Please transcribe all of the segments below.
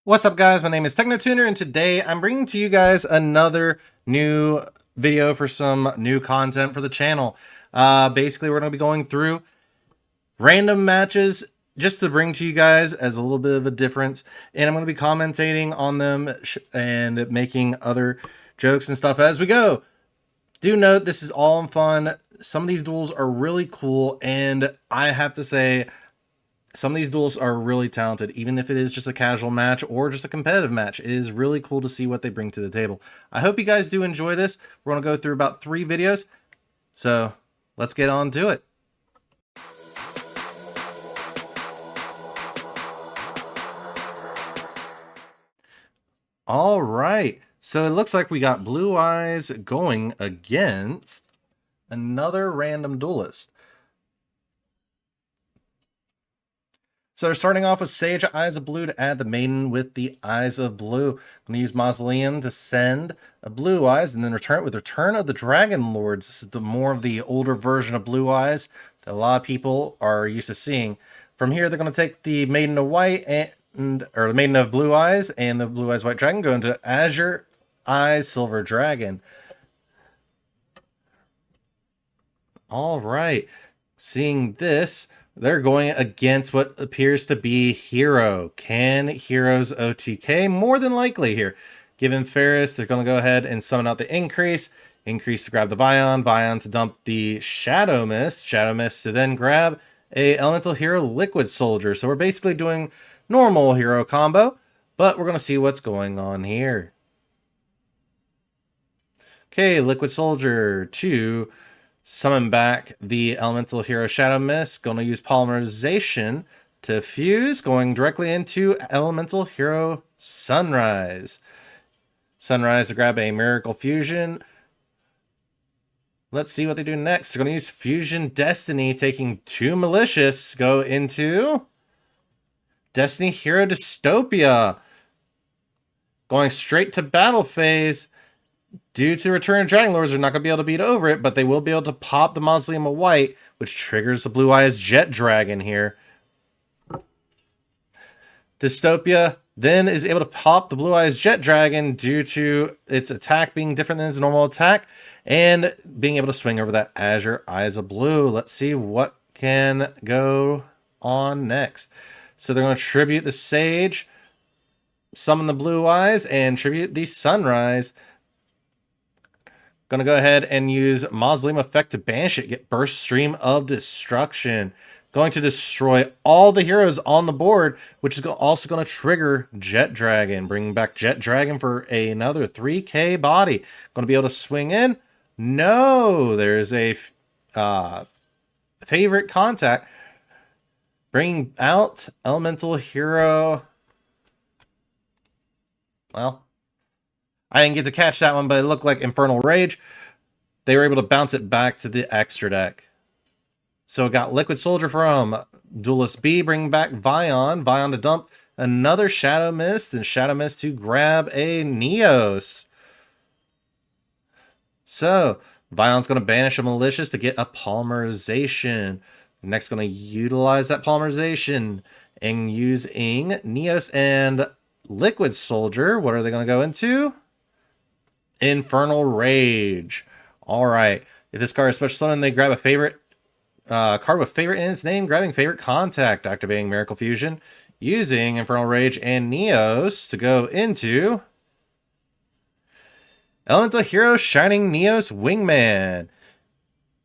What's up, guys? My name is TechnoTuner, and today I'm bringing to you guys another new video for some new content for the channel. Basically, we're going to be going through random matches just to bring to you guys as a little bit of a difference, and I'm going to be commentating on them and making other jokes and stuff as we go. Do note, this is all in fun. Some of these duels are really cool, and I have to say, some of these duels are really talented, even if it is just a casual match or just a competitive match. It is really cool to see what they bring to the table. I hope you guys do enjoy this. We're going to go through about 3 videos, so let's get on to it. All right, so it looks like we got Blue Eyes going against another random duelist. So they're starting off with Sage Eyes of Blue to add the maiden with the Eyes of Blue. I'm going to use Mausoleum to send a Blue Eyes and then return it with Return of the Dragon Lords. This is the more of the older version of Blue Eyes that a lot of people are used to seeing. From here, they're going to take the Maiden of White or the Maiden of Blue Eyes and the Blue Eyes White Dragon, go into Azure Eyes Silver Dragon. All right, seeing this, they're going against what appears to be Hero. Can Hero's OTK? More than likely here. Given Ferris, they're going to go ahead and summon out the Increase. Increase to grab the Vion. Vion to dump the Shadow Mist. Shadow Mist to then grab a Elemental Hero Liquid Soldier. So we're basically doing normal hero combo, but we're going to see what's going on here. Okay, Liquid Soldier to summon back the Elemental Hero Shadow Mist. Going to use Polymerization to fuse, going directly into Elemental Hero Sunrise. Sunrise to grab a Miracle Fusion. Let's see what they do next. They're going to use Fusion Destiny, taking 2 Malicious, go into Destiny Hero Dystopia. Going straight to battle phase. Due to Return of Dragon Lords, they're not going to be able to beat over it, but they will be able to pop the Mausoleum of White, which triggers the Blue Eyes Jet Dragon here. Dystopia then is able to pop the Blue Eyes Jet Dragon due to its attack being different than its normal attack and being able to swing over that Azure Eyes of Blue. Let's see what can go on next. So they're going to tribute the Sage, summon the Blue Eyes, and tribute the Sunrise. Going to go ahead and use Mausoleum Effect to banish it. Get Burst Stream of Destruction. Going to destroy all the heroes on the board, which is also going to trigger Jet Dragon. Bringing back Jet Dragon for another 3k body. Going to be able to swing in. No, there's a favorite contact. Bringing out Elemental Hero. Well, I didn't get to catch that one, but it looked like Infernal Rage. They were able to bounce it back to the extra deck. So it got Liquid Soldier from Duelist B, bringing back Vion. Vion to dump another Shadow Mist, and Shadow Mist to grab a Neos. So Vion's going to banish a Malicious to get a Polymerization. Next, going to utilize that Polymerization and using Neos and Liquid Soldier. What are they going to go into? Infernal Rage. All right. If this card is special summon, they grab a favorite card with favorite in its name, grabbing favorite contact, activating Miracle Fusion, using Infernal Rage and Neos to go into Elemental Hero Shining Neos Wingman.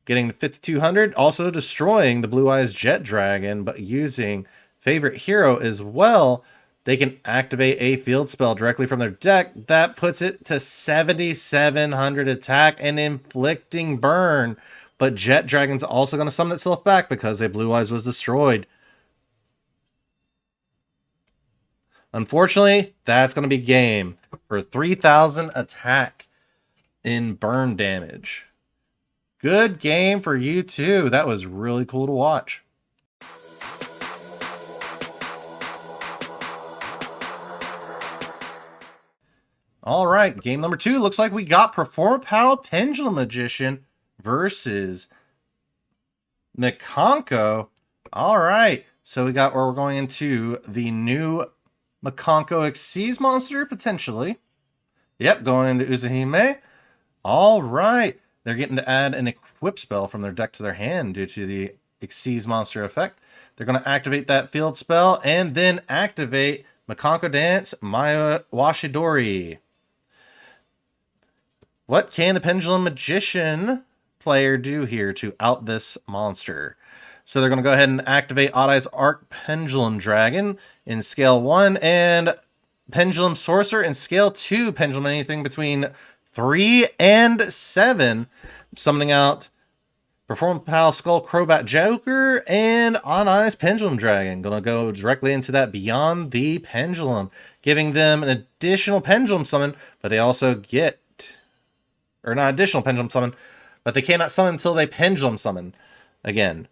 Getting to 5200, also destroying the Blue Eyes Jet Dragon, but using favorite hero as well. They can activate a field spell directly from their deck. That puts it to 7,700 attack and inflicting burn. But Jet Dragon's also going to summon itself back because a Blue Eyes was destroyed. Unfortunately, that's going to be game for 3,000 attack in burn damage. Good game for you too. That was really cool to watch. All right, game number 2. Looks like we got Performapal Pendulum Magician versus Mikanko. All right, so we're going into the new Makonko Xyz monster, potentially. Yep, going into Uzahime. All right. They're getting to add an equip spell from their deck to their hand due to the Xyz monster effect. They're going to activate that field spell and then activate Makonko Dance Maya Washidori. What can the Pendulum Magician player do here to out this monster? So they're going to go ahead and activate Odd Eye's Arc Pendulum Dragon in scale 1 and Pendulum Sorcerer in scale 2. Pendulum anything between 3 and 7. Summoning out Perform Pal Skull Crobat Joker and Odd Eye's Pendulum Dragon. Gonna go directly into that Beyond the Pendulum, giving them an additional Pendulum summon, but they also get, or not additional Pendulum summon, but they cannot summon until they Pendulum summon again.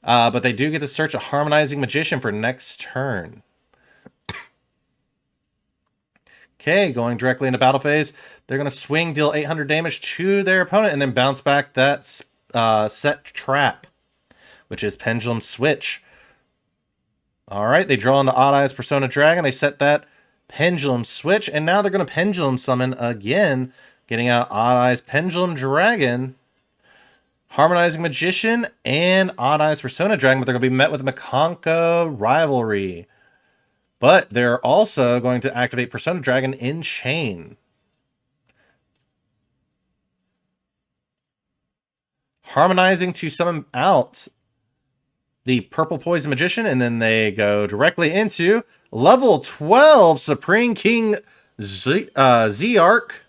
But they do get to search a Harmonizing Magician for next turn. Okay, going directly into battle phase. They're going to swing, deal 800 damage to their opponent, and then bounce back that set trap, which is Pendulum Switch. All right, they draw into Odd Eye's Persona Dragon. They set that Pendulum Switch, and now they're going to Pendulum Summon again, getting out Odd Eye's Pendulum Dragon, Harmonizing Magician, and Odd Eye's Persona Dragon, but they're going to be met with a Makonko Rivalry. But they're also going to activate Persona Dragon in Chain. Harmonizing to summon out the Purple Poison Magician, and then they go directly into level 12 Supreme King Z-Arc.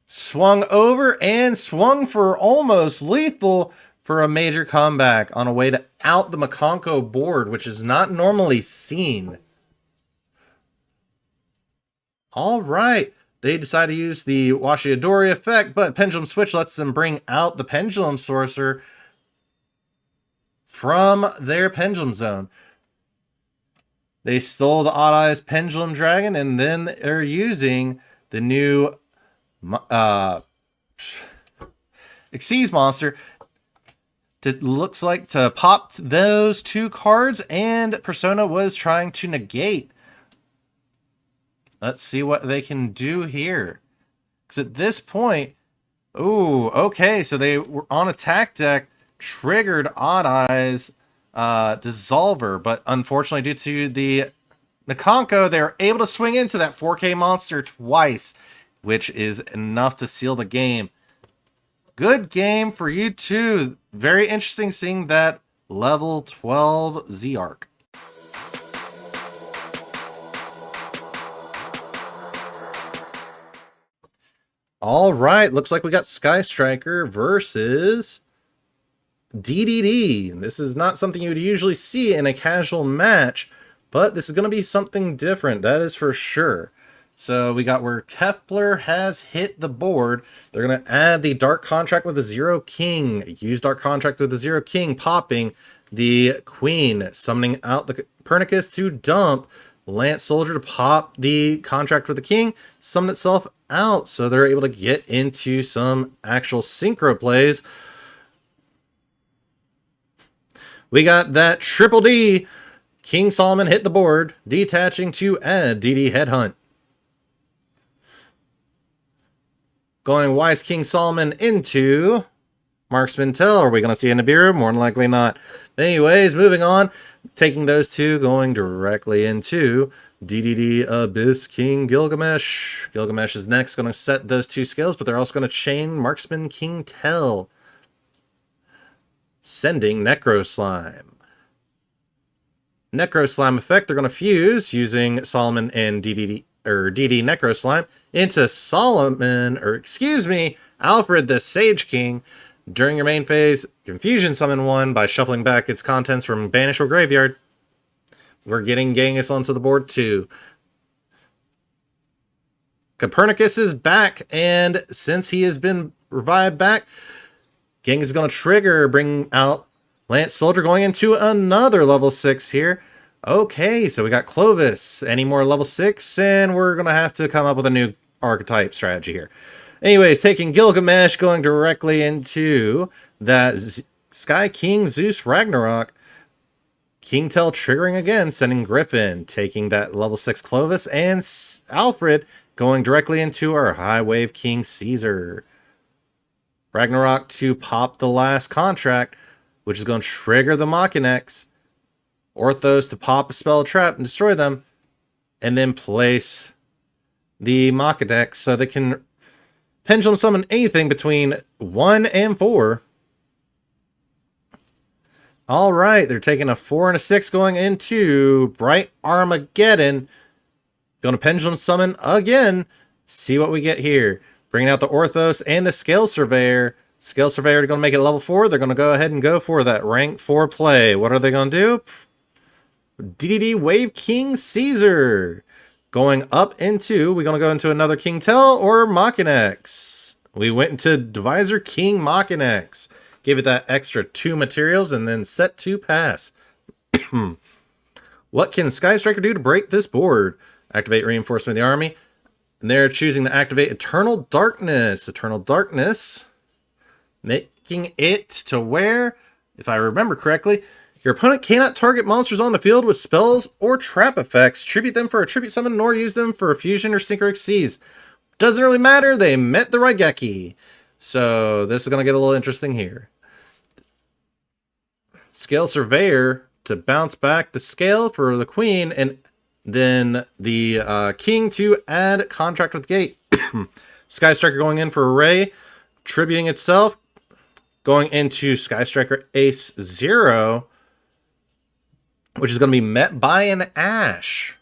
Swung over and swung for almost lethal for a major comeback on a way to out the Makonko board, which is not normally seen. All right. They decide to use the Washidori effect, but Pendulum Switch lets them bring out the Pendulum Sorcerer from their Pendulum Zone. They stole the Odd Eye's Pendulum Dragon, and then they're using the new Xyz monster looks like to pop those two cards, and Persona was trying to negate. Let's see what they can do here. Because at this point, ooh, okay, so they were on attack deck, triggered Odd Eye's Dissolver, but unfortunately due to the Makonko, they were able to swing into that 4K monster twice, which is enough to seal the game. Good game for you too. Very interesting seeing that level 12 Z-Arc. All right, looks like we got Sky Striker versus DDD. This is not something you would usually see in a casual match, but this is going to be something different, that is for sure. So we got where Kepler has hit the board. They're going to add the Dark Contract with the Zero King. Use Dark Contract with the Zero King, popping the Queen, summoning out the Copernicus to dump Lance Soldier to pop the Contract with the King, summon itself out. So they're able to get into some actual synchro plays. We got that Triple D. King Solomon hit the board, detaching to add DD Headhunt. Going Wise King Solomon into Marksman Tell. Are we going to see a Nibiru? More than likely not. Anyways, moving on. Taking those two, going directly into DDD Abyss King Gilgamesh. Gilgamesh is next, going to set those two skills, but they're also going to chain Marksman King Tell. Sending Necro Slime. Necro Slime effect, they're going to fuse using Solomon and DD Necro Slime into Alfred the Sage King. During your main phase, Confusion summon one by shuffling back its contents from Banish or Graveyard. We're getting Genghis onto the board too. Copernicus is back, and since he has been revived back, Genghis is going to trigger, bring out Lance Soldier, going into another level 6 here. Okay, so we got Clovis. Any more level 6? And we're going to have to come up with a new archetype strategy here. Anyways, taking Gilgamesh, going directly into that Sky King Zeus Ragnarok. King Tell triggering again, sending Griffin, taking that level 6 Clovis, and Alfred going directly into our High Wave King Caesar. Ragnarok to pop the last contract, which is going to trigger the Machinex. Orthos to pop a spell trap and destroy them. And then place the Machinex so they can pendulum summon anything between 1 and 4. All right, they're taking a 4 and a 6 going into Bright Armageddon. Going to pendulum summon again. See what we get here. Bringing out the Orthos and the Scale Surveyor. Scale Surveyor are going to make it level 4. They're going to go ahead and go for that rank 4 play. What are they going to do? DDD Wave King Caesar. Going up into, we're going to go into another King Tell or Machinex. We went into Divisor King Machinex. Give it that extra 2 materials and then set to pass. What can Sky Striker do to break this board? Activate Reinforcement of the Army. And they're choosing to activate Eternal Darkness. Eternal Darkness, making it to where, if I remember correctly, your opponent cannot target monsters on the field with spells or trap effects, tribute them for a tribute summon, nor use them for a fusion or synchro exceeds. Doesn't really matter, they met the Raigeki. So this is going to get a little interesting here. Scale Surveyor to bounce back the scale for the Queen, and then the King to add Contract with Gate. Sky Striker going in for Array, tributing itself, going into Sky Striker Ace 0, which is going to be met by an Ash.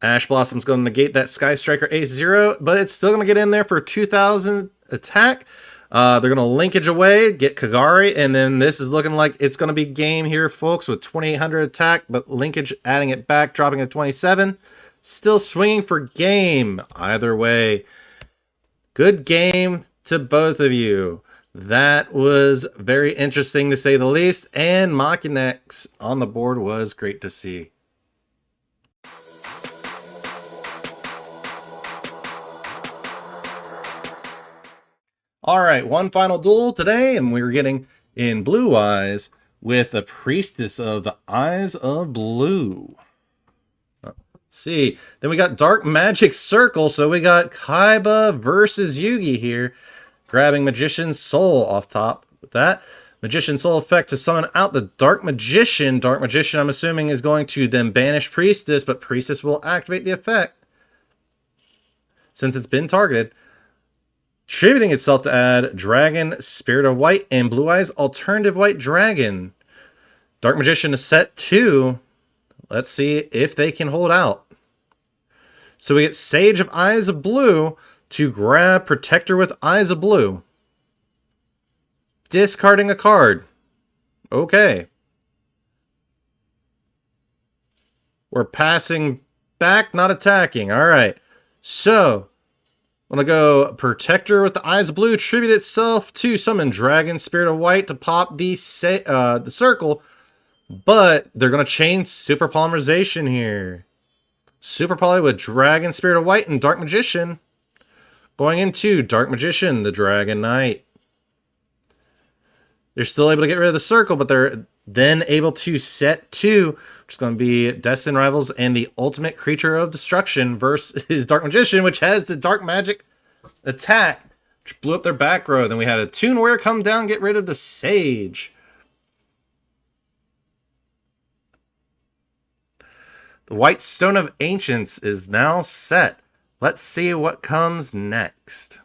Ash Blossom's going to negate that Sky Striker Ace 0, but it's still going to get in there for 2,000 attack. They're going to linkage away, get Kagari, and then this is looking like it's going to be game here, folks, with 2,800 attack, but linkage adding it back, dropping it to 27. Still swinging for game. Either way, good game to both of you. That was very interesting to say the least, and Machinex on the board was great to see. All right, one final duel today, and we're getting in Blue Eyes with the Priestess of the Eyes of Blue. Let's see. Then we got Dark Magic Circle, so we got Kaiba versus Yugi here. Grabbing Magician's Soul off top with that. Magician's Soul effect to summon out the Dark Magician. Dark Magician, I'm assuming, is going to then banish Priestess, but Priestess will activate the effect since it's been targeted. Tributing itself to add Dragon, Spirit of White, and Blue Eyes Alternative White Dragon. Dark Magician to set 2. Let's see if they can hold out. So we get Sage of Eyes of Blue to grab Protector with Eyes of Blue. Discarding a card. Okay. We're passing back, not attacking. All right. So I'm going to go Protector with the Eyes of Blue, tribute itself to summon Dragon, Spirit of White to pop the circle, but they're going to chain Super Polymerization here. Super Poly with Dragon, Spirit of White, and Dark Magician. Going into Dark Magician, the Dragon Knight. They're still able to get rid of the circle, but they're then able to set 2, which is going to be Destined Rivals and the Ultimate Creature of Destruction versus Dark Magician, which has the Dark Magic attack, which blew up their back row. Then we had a Tuneware come down, get rid of the Sage. The White Stone of Ancients is now set. Let's see what comes next.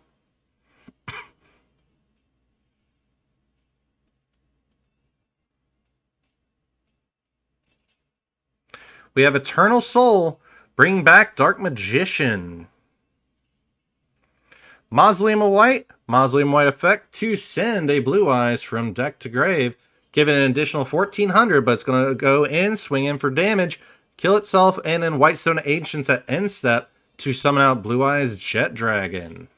We have Eternal Soul, bring back Dark Magician. Mausoleum of White effect to send a Blue Eyes from deck to grave. Give it an additional 1,400, but it's going to go in, swing in for damage, kill itself, and then White Stone Ancients at end step to summon out Blue Eyes Jet Dragon.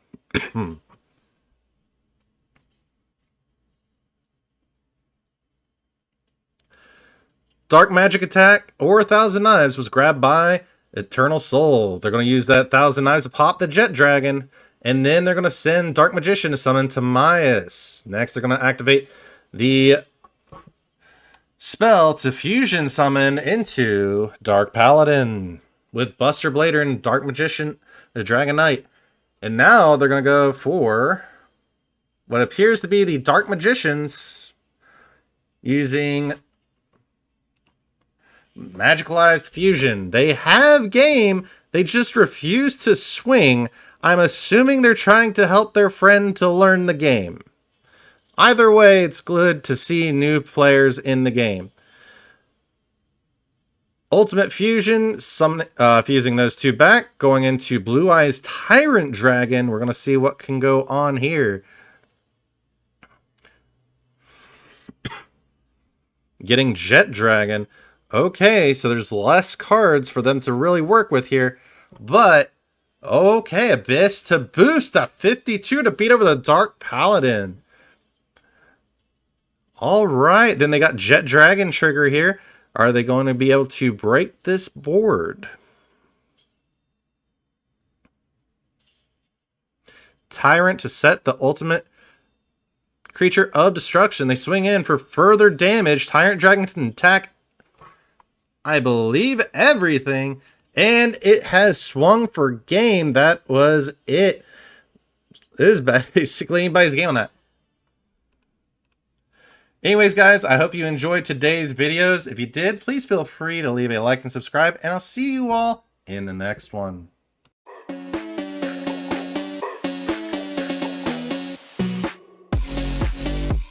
Dark Magic attack or 1,000 Knives was grabbed by Eternal Soul. They're going to use that 1,000 Knives to pop the Jet Dragon, and then they're going to send Dark Magician to summon Timaeus. Next, they're going to activate the spell to fusion summon into Dark Paladin with Buster Blader and Dark Magician, the Dragon Knight. And now they're going to go for what appears to be the Dark Magicians using Magicalized Fusion. They have game, they just refuse to swing. I'm assuming they're trying to help their friend to learn the game. Either way, it's good to see new players in the game. Ultimate Fusion, fusing those two back, going into Blue Eyes Tyrant Dragon. We're going to see what can go on here. Getting Jet Dragon. Okay, so there's less cards for them to really work with here. But, okay, Abyss to boost a 52 to beat over the Dark Paladin. All right, then they got Jet Dragon trigger here. Are they going to be able to break this board? Tyrant to set the ultimate creature of destruction. They swing in for further damage. Tyrant Dragon can attack, I believe, everything. And it has swung for game. That was it. This is basically anybody's game on that. Anyways, guys, I hope you enjoyed today's videos. If you did, please feel free to leave a like and subscribe. And I'll see you all in the next one.